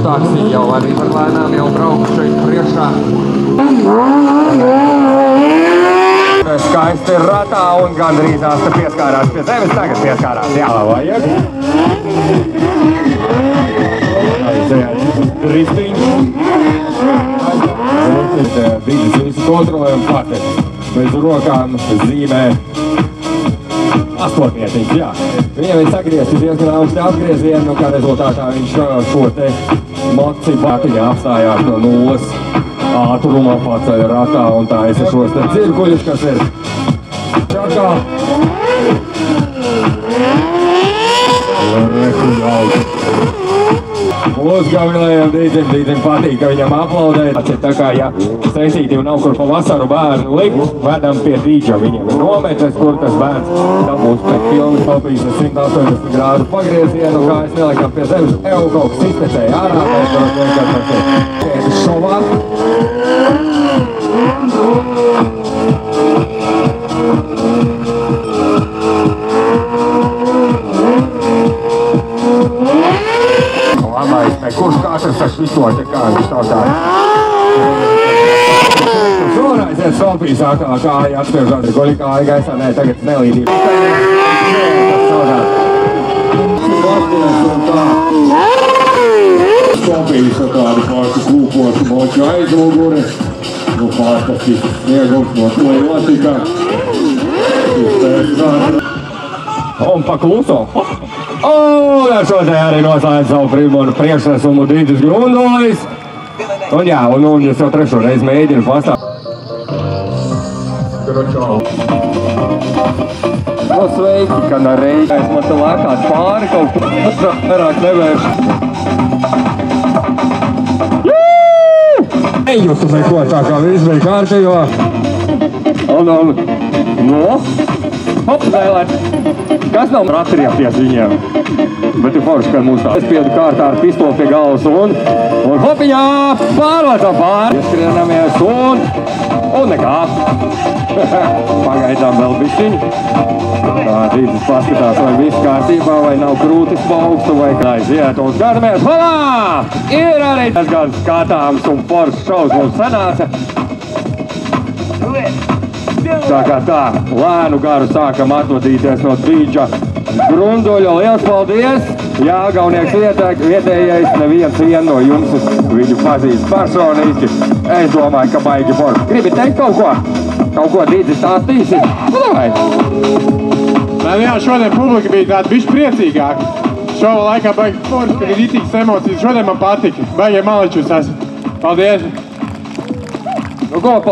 Taksi jau arī par lēnām jau brauku šeit priekšā. Skaisti ir ratā un gandrīzās te pieskārās pie zemes, tagad pieskārās, jā. Vajag. Aiziet ristiņš. Brīdis visu kontrolējam pati. Bez rokām zīmē. Astotnietiņš, jā. Viņam ir sagriezti diezgan augsti apgriezieni, kā rezultātā viņš šo te moci patiņā apstājās no nulles ātrumā paceļ ratā un taisa šos te cirkuļus, kas ir čakā. Uzgavilējam Dīdzim patīk, ka viņam aplaudēt. Tā kā, ja seisītim nav kur pa vasaru bērnu likt, vedam pie Dīdža. Viņam ir nometes, kur tas bērns dabūs pēc pilnas topīs 180 grādu pagriezienu, kā es neliekam pie zemes. Kaut kas iztecēja ārā, mēs varam vienkārši šovā. Kurš katrs tas vispār te kā viņš tautā? Šoreiz ir Sofijas atkal kāja atspiežot ar goļi kāja gaisā, nē, tagad nelīdība. Sofijas ar tādu pārku kūpotu moču aizmuguri. Nu, pārstāstīts sniegums no to notika. Un pa kluso. Un ar šo te arī noslēdz savu primonu priekšnesumu Dīdzis Grundulis. Un jā, un es jau trešo reizi mēģinu pastāstīt. No sveiki, ka na reizi. Man te lēkāt pāri kaut ko vairāk nevērš. Nejūtu neko tā kā viss bija kārtībā. Un, hop, vēlēt. Kas nav atriepties viņiem? Bet ir forši, kad mums tā. Es piedu kārtā ar pistoli pie galvas un hopiņā pārlēcam pāri. Ieskrienamies un nekā. Pagaidām vēl bišķiņi. Tā Dīdzis paskatās, vai viss kārtībā, vai nav krūtis paugstu, vai kā aiziet un skatāmies. Holā! Ir arī tas gan skatāms un foršs šovs mums sanāca. Tā kā tā, lēnu garu sākam atvadīties no Dīdža Grunduļa. Liels paldies! Jā, Gaunieks vietējais, neviens vien no jums viņu pazīst personiski. Es domāju, ka baigi forši. Gribi teikt kaut ko? Kaut ko Dīdzi stāstīsi? Nu, davai! Jā, šodien publika bija tāda bišķi priecīgāka. Šova laikā baigi forši, ka ir itīgas emocijas. Šodien man patika. Baigi maličus esmu. Paldies! Nu, ko,